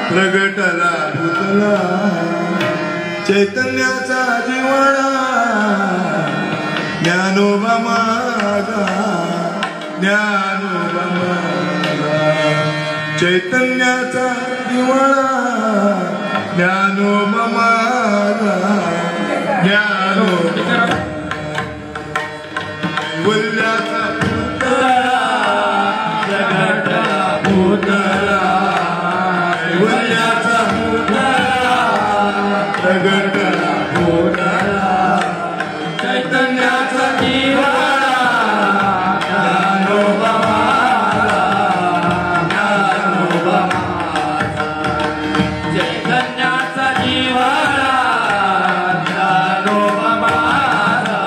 प्रगटला पुतला चैतन्याचा जिवाळा ज्ञानोबा माझा ज्ञानोबा माझा चैतन्याचा जिवाळा ज्ञानोबा माझा ज्ञानोबा कैवल्याचा पुतळा प्रगटला पुतळा कैवल्याचा पुतळा प्रगटला पुतळा चैतन्याचा जिव्हाळा ज्ञानोबा माझा ज्ञानोबा माझा चैतन्याचा जिव्हाळा ज्ञानोबा माझा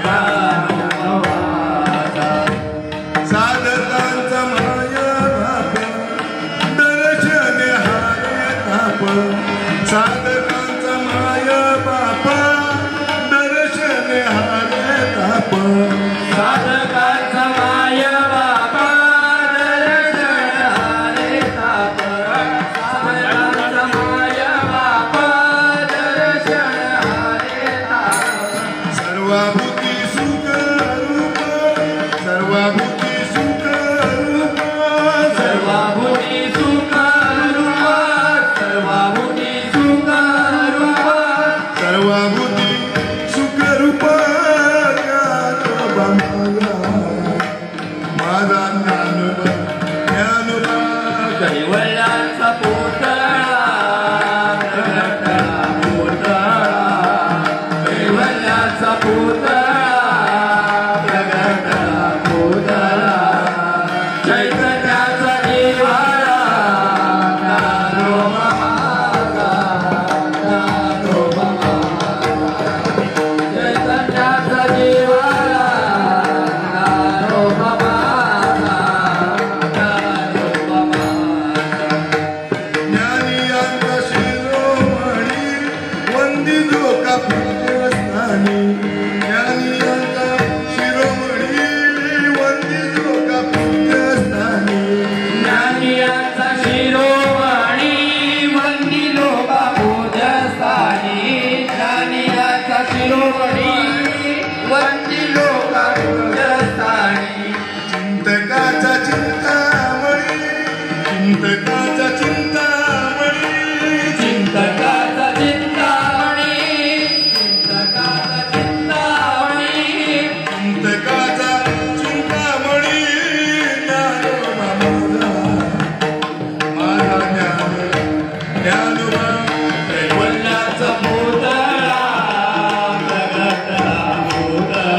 ज्ञानोबा माझा साधकांचा माया बाप दर्शन हारे ताप साधकांचा माया बाप दर्शन हारे ताप साधकांचा माया बापा दर्शन हारे ताप साधकांचा माया बापा दर्शन हारे ताप सर्वाभूती सुख रूप सर्वाभूती सुख रूप सर्वाभूती सुख रूप सर्वाभूती सुख रूप सर्वाभूती सुख रूप ज्ञानोबा माझा ज्ञानोबा ज्ञानोबा कैवल्याचा पुतळा प्रगटला पुतळा कैवल्याचा पुतळा प्रगटला पुतळा चैतन्याचा जिव्हाळा ज्ञानोबा माझा ज्ञानोबा माझा चैतन्याचा जिव्हाळा ज्ञानोबा माझा ज्ञानोबा माझा ज्ञानियांचा शिरोमणी वंदितो का पूज्यस्थानी ज्ञानियांचा शिरोमणी वंदितो का पूज्यस्थानी ज्ञानियांचा शिरोमणी वंदिलो का पूजस्थानी ज्ञानियांचा शिरोमणी वंदिलो का पूजस्थानी चिंतकाचा चिंतामणी चिंतकाचा चिंतामणी चिंतकाचा चिंतामणी चिंतकाचा चिंतामणी चिंतकाचा चिंतामणी ज्ञानोबा माझा ज्ञानोबा कैवल्याचा पुतळा प्रगटला पुतळा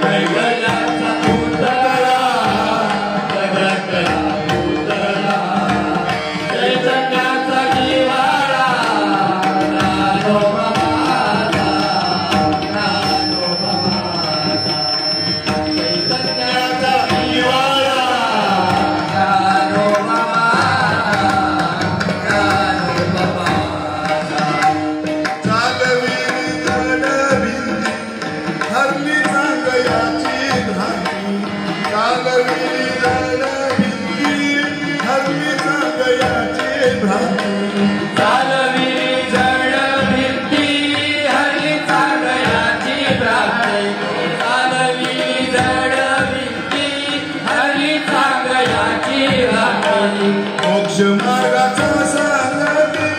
कैवल्याचा पुतळा प्रगटला पुतळा चैतन्याचा जिव्हाळा ज्ञानोबा माझा ज्ञानोबा माझा चैतन्याचा जिव्हाळा ज्ञानोबा माझा ज्ञानोबा माझा चालविली जडभिंती हरली सांगयाची भ्रांती चालविली जडभिंती हरली सांगयाची भ्रांती चालवी जड भिंती हरली चांगयाची भ्रांती चालवी जड भिंती हरली चांगयाची भ्रांती मोक्ष मार्गाचा सांगती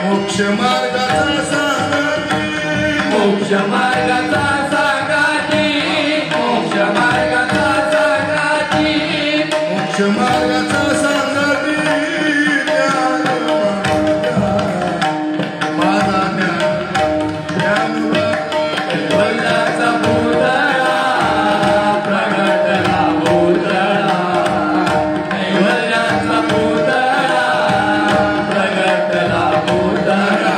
मोक्ष मार्गाचा सांगती मोक्ष मार्गाचा सांगाती मोक्ष मार्गाचा सांगाती मोक्ष मार्गाचा सांगती ज्ञानोबा माझा ज्ञानोबा कैवल्याचा पुतळा प्रगटला पुतळा कैवल्याचा पुतळा प्रगटला पुतळा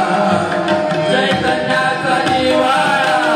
चैतन्याचा जिव्हाळा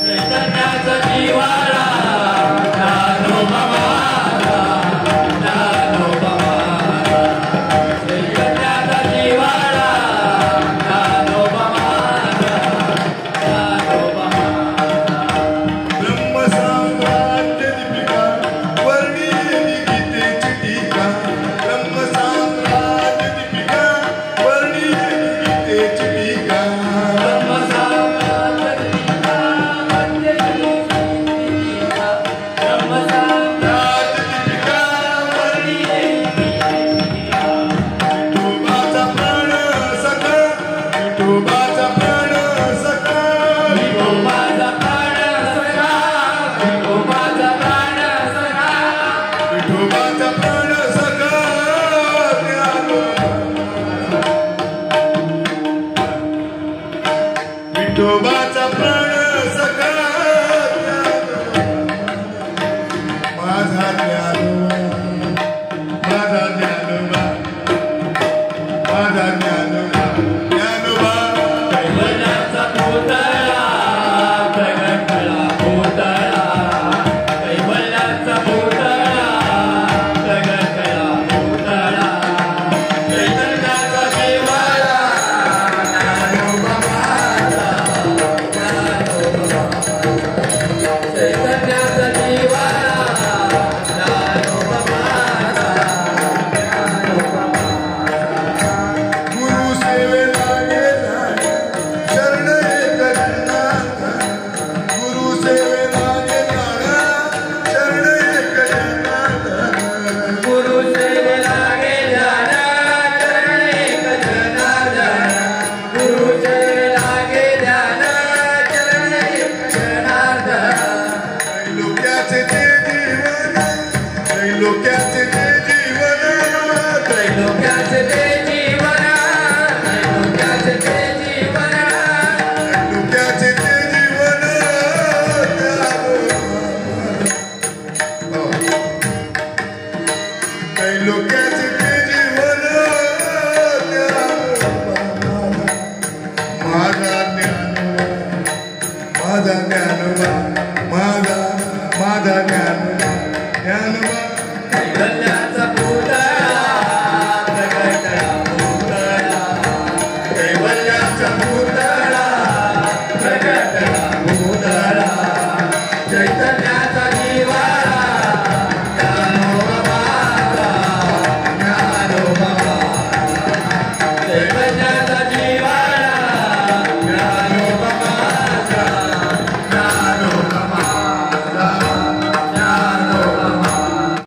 चैतन्याचा जीवा